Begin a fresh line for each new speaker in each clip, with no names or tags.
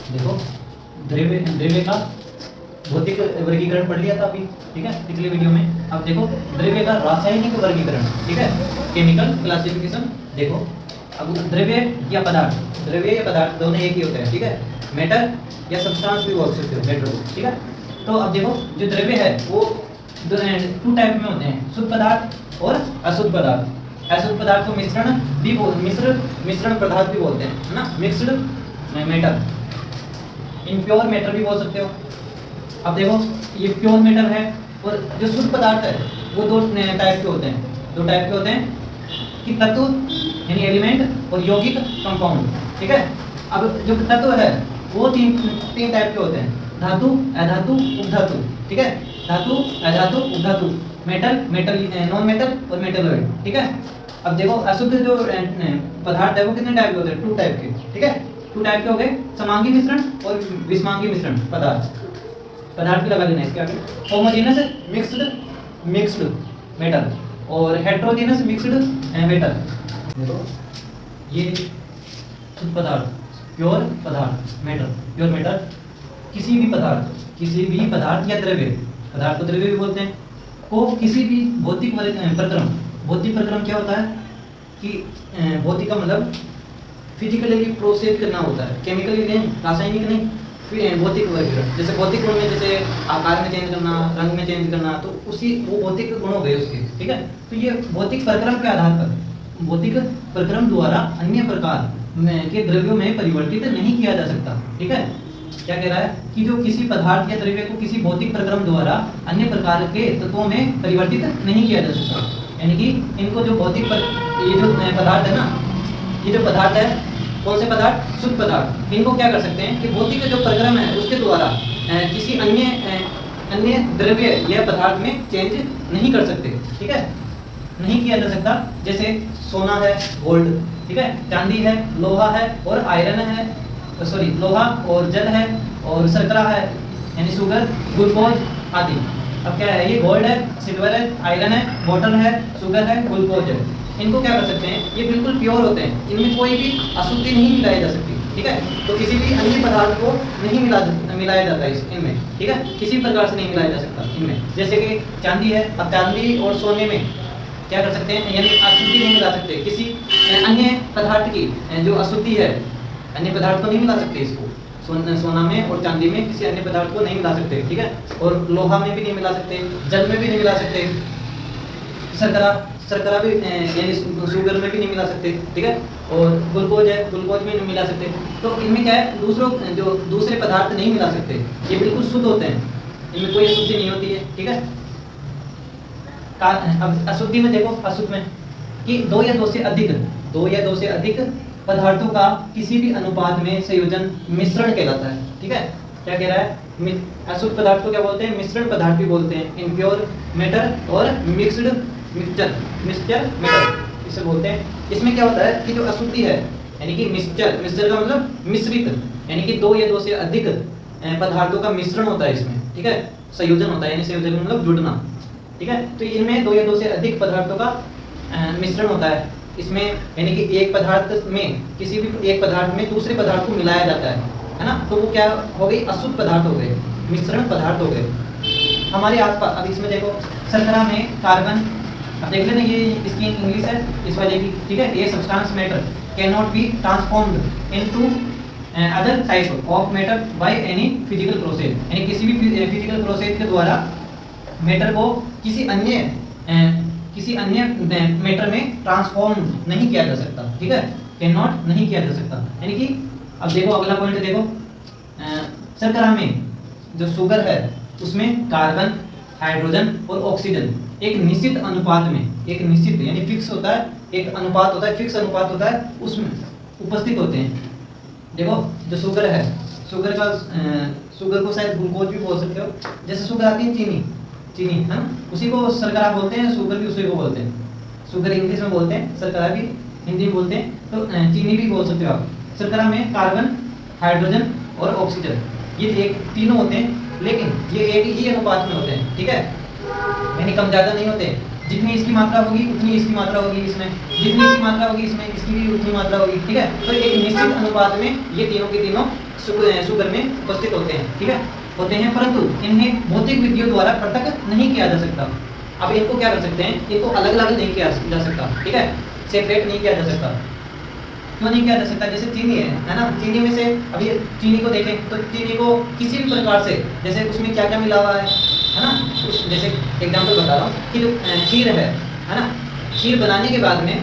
देखो द्रव्य द्रव्य का भौतिक वर्गीकरण पढ़ लिया था अभी, ठीक है, पिछले वीडियो में। अब देखो द्रव्य का रासायनिक वर्गीकरण, ठीक है, केमिकल क्लासिफिकेशन। देखो अब द्रव्य या पदार्थ दोनों एक ही होते हैं, ठीक है। मैटर या सब्सटेंस भी बोल सकते हो मैटर को, ठीक है। तो अब देखो जो द्रव्य है वो टू टाइप में होते हैं, शुद्ध पदार्थ और अशुद्ध पदार्थ। अशुद्ध पदार्थ को मिश्रण पदार्थ भी बोलते हैं, है ना, मिक्स्ड मैटर, इम्प्योर मैटर भी बोल सकते हो। अब देखो ये प्योर मैटर है और जो शुद्ध पदार्थ है वो दो टाइप के होते हैं कि तत्व यानी एलिमेंट और यौगिक कंपाउंड, ठीक है। अब जो तत्व है वो तीन टाइप के होते हैं, धातु, अधातु, उपधातु, ठीक है। धातु, अधातु, उपधातु, मेटल, नॉन मेटल और मेटलॉइड, ठीक है। अब देखो अशुद्ध जो पदार्थ है वो कितने टाइप के होते हैं, टू टाइप के, ठीक है। टू टाइप के हो गए, समांगी मिश्रण और विषमांगी मिश्रण पदार्थ भी लगा लेना इसके आगे। होमोजेनस मिक्स्ड मेटल और हेटेरोजेनस मिक्स्ड मेटल। देखो ये शुद्ध पदार्थ, प्योर मैटर, किसी भी पदार्थ या द्रव्य, पदार्थ को द्रव्य भी बोलते हैं, को किसी भी भौतिक प्रक्रम क्या होता है कि भौतिक का मतलब फिजिकली प्रोसेस करना होता है, केमिकली नहीं, रासायनिक नहीं, भौतिक वर्गीकरण। जैसे भौतिक गुण में जैसे आकार में चेंज करना, रंग में चेंज करना, तो उसी वो भौतिक गुण हो गए उसके, ठीक है। तो ये भौतिक प्रक्रम के आधार पर, भौतिक प्रक्रम द्वारा अन्य प्रकार के द्रव्यों में परिवर्तित नहीं किया जा सकता, ठीक है। क्या कह रहा है कि जो किसी पदार्थ या द्रव्य को किसी भौतिक प्रक्रम द्वारा अन्य प्रकार के तत्वों में परिवर्तित नहीं किया जा सकता। यानी कि इनको जो ये जो पदार्थ है ना, ये जो पदार्थ है, कौन से पदार्थ, शुद्ध पदार्थ, इनको क्या कर सकते हैं कि भौतिक जो प्रक्रम है उसके द्वारा किसी अन्य द्रव्य या पदार्थ में चेंज नहीं कर सकते, ठीक है, नहीं किया जा सकता। जैसे सोना है, गोल्ड, ठीक है, चांदी है, लोहा है और आयरन है, लोहा और जल है और शर्करा है यानी शुगर, ग्लूकोज आदि। अब क्या है, ये गोल्ड है, सिल्वर है, आयरन है, वाटर है, शुगर है, ग्लूकोज है। इनको क्या कर सकते हैं, ये बिल्कुल प्योर होते हैं, इनमें कोई भी अशुद्धि नहीं मिलाई जा सकती, ठीक है। तो किसी भी अन्य पदार्थ को नहीं मिलाया जाता है इनमें, ठीक है, किसी प्रकार से नहीं मिलाया जा सकता इनमें। जैसे कि चांदी है, अब चांदी और सोने में क्या कर सकते हैं, यानी अशुद्धि नहीं मिला सकते किसी अन्य पदार्थ की, जो अशुद्धि है अन्य पदार्थ को नहीं मिला सकते इसको, सोना में और चांदी में किसी अन्य पदार्थ को नहीं मिला सकते, ठीक है। और लोहा में भी नहीं मिला सकते, जल में भी नहीं मिला सकते, शर्करा भी यानी शुगर में भी नहीं मिला सकते, ठीक है। और ग्लूकोज है, ग्लूकोज में नहीं मिला सकते। तो इनमें क्या है, दूसरे पदार्थ नहीं मिला सकते, ये बिल्कुल शुद्ध होते हैं, इनमें कोई अशुद्धि नहीं होती है, ठीक है। अब अशुद्धि में देखो, अशुद्ध में कि दो या दो से अधिक पदार्थों का किसी भी अनुपात में संयोजन मिश्रण कहलाता है, ठीक है। क्या कह रहा है, अशुद्ध पदार्थ को क्या बोलते हैं, मिश्रण पदार्थ भी बोलते हैं, इम्प्योर मैटर और मिक्स्ड मिक्सचर मैटर इसे बोलते हैं। इसमें क्या होता है कि जो अशुद्धि है यानी कि मिक्सचर का मतलब मिश्रित, यानी कि दो से अधिक पदार्थों का मिश्रण होता है इसमें, ठीक है, संयोजन होता है, यानी संयोजन मतलब जुड़ना, ठीक है। तो इनमें दो से अधिक पदार्थों का मिश्रण होता है इसमें, यानी कि एक पदार्थ में, किसी भी एक पदार्थ में दूसरे पदार्थ को मिलाया जाता है ना, तो वो क्या हो गई, अशुद्ध पदार्थ हो गए, मिश्रण पदार्थ हो गए हमारे आसपास। अब इसमें देखो शर्करा में कार्बन, अब देख लेना ये इसकी इंग्लिश है इस वाले की, ठीक है। ये substance matter can not be transformed into other type of matter by any physical process, यानी किसी भी फिजिकल प्रोसेस के द्वारा मैटर को किसी अन्य मैटर में ट्रांसफॉर्म नहीं किया जा सकता, ठीक है, कैन नॉट नहीं किया जा सकता। यानी कि अब देखो अगला पॉइंट देखो, शर्करा में जो शुगर है उसमें कार्बन, हाइड्रोजन और ऑक्सीजन एक निश्चित अनुपात में, एक निश्चित यानी फिक्स होता है, एक अनुपात होता है, फिक्स अनुपात होता है, उसमें उपस्थित होते हैं। देखो जो शुगर है, शुगर को शायद ग्लूकोज भी बोल सकते हो। जैसे शुगर आती है चीनी है ना, उसी को शर्करा बोलते हैं, शुगर भी उसी को बोलते हैं। शुगर इंग्लिश में बोलते हैं, शर्करा भी हिंदी में बोलते हैं, तो चीनी भी बोल सकते हो आप। शर्करा में कार्बन, हाइड्रोजन और ऑक्सीजन ये तीनों होते हैं, लेकिन ये एक ही अनुपात में होते हैं, ठीक है, यानी कम ज़्यादा नहीं होते, जितनी इसकी मात्रा होगी उतनी इसकी मात्रा होगी इसमें, जितनी इसकी मात्रा होगी इसमें इसकी भी उतनी मात्रा होगी, ठीक है। तो एक निश्चित अनुपात में ये तीनों के तीनों शुगर में उपस्थित होते हैं, ठीक है, होते हैं, परंतु इन्हें भौतिक विधियों द्वारा पृथक नहीं किया जा सकता। अब इनको क्या कर सकते हैं, इनको अलग अलग नहीं किया जा सकता, ठीक है, सेपरेट नहीं किया जा सकता। क्यों नहीं किया जा सकता? जैसे चीनी है ना, चीनी में से अभी चीनी को देखें तो चीनी को किसी भी प्रकार से, जैसे उसमें क्या क्या मिला हुआ है ना, जैसे एग्जांपल बता रहा हूँ कि जो खीर है ना, खीर बनाने के बाद में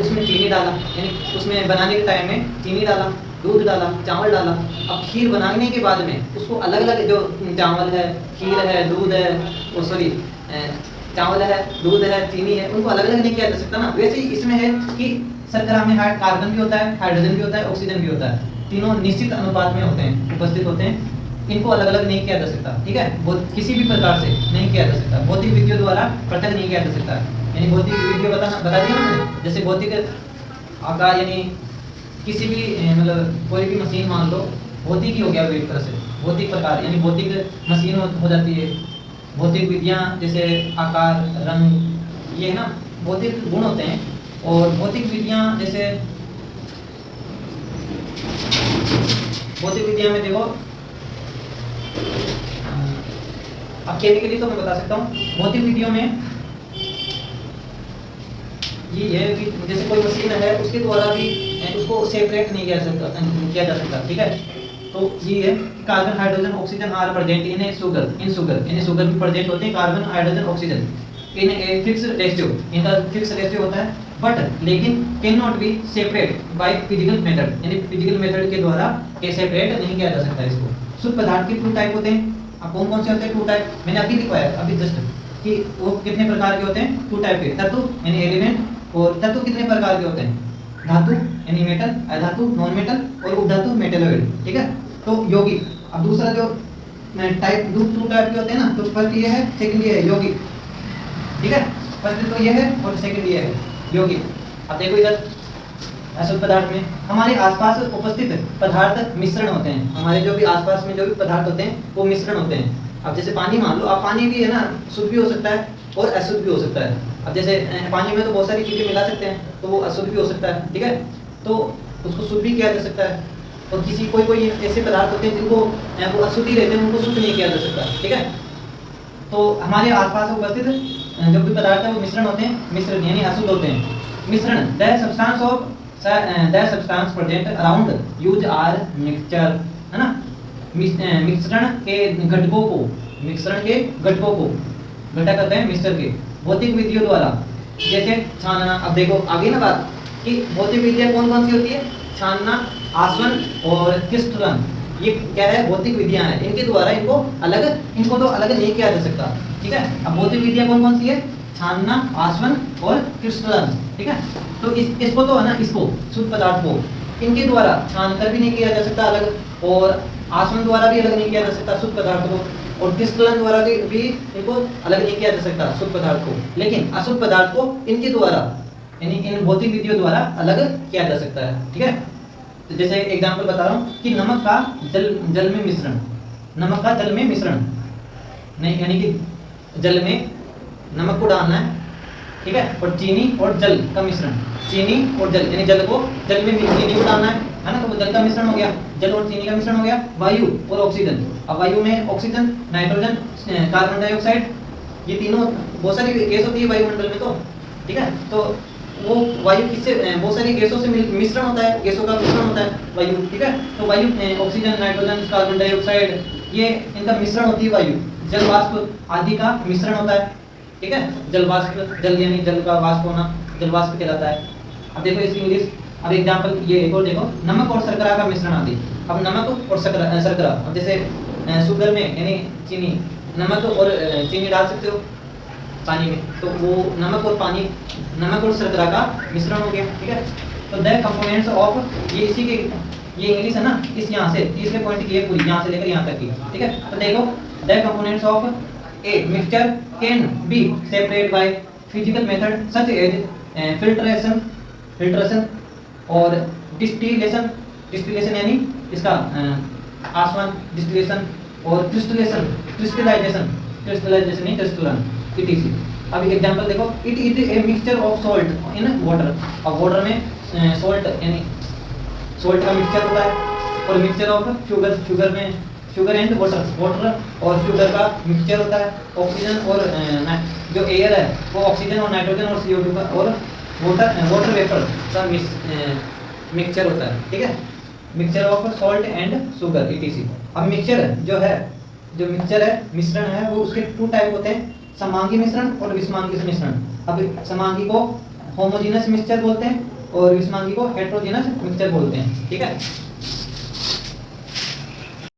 उसमें चीनी डाला, यानी उसमें बनाने के टाइम में चीनी डाला, दूध डाला, चावल डाला। अब खीर बनाने के बाद में उसको अलग अलग, जो चावल है, खीर है, दूध है, वो सॉरी चावल है, दूध है, चीनी है, उनको अलग अलग नहीं किया जा सकता ना। वैसे ही इसमें है कि शर्करा में कार्बन भी होता है, हाइड्रोजन भी होता है, ऑक्सीजन भी होता है, तीनों निश्चित अनुपात में होते हैं, उपस्थित होते हैं, इनको अलग अलग नहीं किया जा सकता, ठीक है, किसी भी प्रकार से नहीं किया जा सकता, भौतिक विधियों द्वारा पृथक नहीं किया जा सकता। यानी भौतिक विधियों बता दिया ना मैंने, जैसे भौतिक आकार, यानी किसी भी मतलब कोई भी मशीन मान लो, भौतिक ही हो गया एक तरह से, भौतिक प्रकार, यानी भौतिक मशीन हो जाती है। भौतिक विधियाँ जैसे आकार, रंग, ये ना भौतिक गुण होते हैं। और भौतिक विधियाँ जैसे भौतिक विधियाँ में देखो, अब केमिकली तो मैं बता सकता हूँ, भौतिक विधियों में ये है कि जैसे कोई मशीन है उसके द्वारा भी उसको सेपरेट नहीं किया जा सकता, ठीक है। तो ये है carbon, hydrogen, oxygen are present in sugar भी प्रेजेंट होते हैं, carbon, hydrogen, oxygen in a fix ratio, इनका फिक्स रेशियो होता है, बट लेकिन can not be separate by physical method, यानी फिजिकल मेथड के द्वारा ये सेपरेट नहीं किया जा सकता इसको। शुद्ध पदार्थ के 2 टाइप होते हैं। अब कौन कौन से होते हैं 2 टाइप? मैंने अभी लिखवाया अभी जस्ट कि वो कितने प्रकार के होते हैं, 2 टाइप के, तत्व यानी एलिमेंट। और तत्व कितने प्रकार के होते हैं? धातु यानी मेटल, अधातु नॉन मेटल, और उपधातु मेटेलॉइड, ठीक है। तो यौगिक, अब दूसरा जो टाइप 2 टाइप के होते हैं ना, तो फर्स्ट ये है, सेकंड ये है यौगिक, ठीक है। फर्स्ट तो ये है और सेकंड ये है यौगिक। अब देखो इधर अशुद्ध पदार्थ में हमारे आसपास उपस्थित पदार्थ मिश्रण होते हैं, हमारे जो भी आसपास में जो भी पदार्थ होते हैं वो मिश्रण होते हैं। अब जैसे पानी मान लो, अब पानी भी है ना, शुद्ध भी हो सकता है और अशुद्ध भी हो सकता है। अब जैसे पानी में तो बहुत सारी चीज़ें मिला सकते हैं, तो वो अशुद्ध भी हो सकता है, ठीक है, तो उसको शुद्ध भी किया जा सकता है। और किसी कोई ऐसे पदार्थ होते हैं जिनको वो अशुद्ध ही रहते हैं, उनको शुद्ध नहीं किया जा सकता, ठीक है। तो हमारे आसपास उपस्थित जो भी पदार्थ है वो मिश्रण होते हैं, मिश्रण यानी अशुद्ध होते हैं। मिश्रण the substance present around us are mixture, है ना, मिश्रण के घटकों को, घटक कहते हैं मिक्सचर के, भौतिक विधियों द्वारा जैसे छानना। अब देखो आगे ना बात कि भौतिक विधियाँ कौन कौन सी होती है, छानना, आसवन और क्रिस्टलन, ये क्या है, भौतिक विधियाँ हैं, इनके द्वारा इनको तो अलग नहीं किया जा सकता, ठीक है। अब भौतिक विधियाँ कौन कौन सी है? छानना, आसवन और क्रिस्टलन, ठीक है। तो इसको तो है ना, इसको शुद्ध पदार्थ को इनके द्वारा छान कर भी नहीं किया जा सकता अलग, और आसवन द्वारा भी अलग नहीं किया जा सकता शुद्ध पदार्थ को, और क्रिस्टलन द्वारा भी इनको अलग नहीं किया जा सकता शुद्ध पदार्थ को। लेकिन अशुद्ध पदार्थ को इनके द्वारा, यानी इन भौतिक विधियों द्वारा अलग किया जा सकता है, ठीक है। तो जैसे एग्जांपल बता रहा हूँ कि नमक का जल में मिश्रण, नमक का जल में मिश्रण नहीं, यानी कि जल में नमक को डालना है, ठीक है, और चीनी और जल का मिश्रण, चीनी और जल यानी जल में चीनी को डालना है ना, तो वो जल का मिश्रण हो गया, जल और चीनी का मिश्रण हो गया। वायु और ऑक्सीजन, अब वायु में ऑक्सीजन, नाइट्रोजन, कार्बन डाइऑक्साइड, ये तीनों बहुत सारी गैस होती है वायुमंडल में, तो ठीक है। तो वो वायु किससे, बहुत सारी गैसों से मिश्रण होता है, गैसों का मिश्रण होता है वायु, ठीक है। तो वायु ऑक्सीजन, नाइट्रोजन, कार्बन डाइऑक्साइड, ये इनका मिश्रण होती है वायु। जल वाष्प आदि का मिश्रण होता है, ठीक है। जल वाष्प, जल यानी जल का वाष्प होना जल वाष्प कहलाता है। अब देखो इसकी इंग्लिश, अब एग्जांपल ये एक और देखो, नमक और शर्करा का मिश्रण आदि। अब नमक और शर्करा, अब जैसे शुगर में यानी चीनी, नमक और चीनी डाल सकते हो पानी में, तो वो नमक और शर्करा का मिश्रण हो गया, ठीक है। तो द कंपोनेंट्स ऑफ, ये इसी के, ये इंग्लिश है ना, इस यहाँ से तीसरे पॉइंट की है पूरी, यहाँ से लेकर यहाँ तक की, ठीक है। तो देखो the components of a mixture can be separate by physical method such as filtration और डिस्टिलेशन यानी इसका आसवन, डिस्टिलेशन और क्रिस्टलाइजेशन नहीं क्रिस्टलन, etc। अब एग्जांपल देखो, it is a mixture of salt in water. अब वाटर में सॉल्ट यानी सॉल्ट का मिक्सचर होता है, और मिक्सचर ऑफ शुगर, शुगर में शुगर एंड वाटर, वाटर और शुगर का मिक्सचर होता है। ऑक्सीजन और जो एयर है वो ऑक्सीजन और नाइट्रोजन और CO2 का और वाटर वेपर का मिक्सचर होता है, ठीक है। Mixture of salt and sugar ETC। अब मिक्सचर जो मिक्सचर है, मिश्रण है, वो उसके 2 टाइप होते हैं, समांगी मिश्रण और विषमांगी मिश्रण। अब समांगी को होमोजेनस मिक्सचर बोलते हैं और विषमांगी को हेटेरोजेनस मिक्सचर बोलते हैं, ठीक है।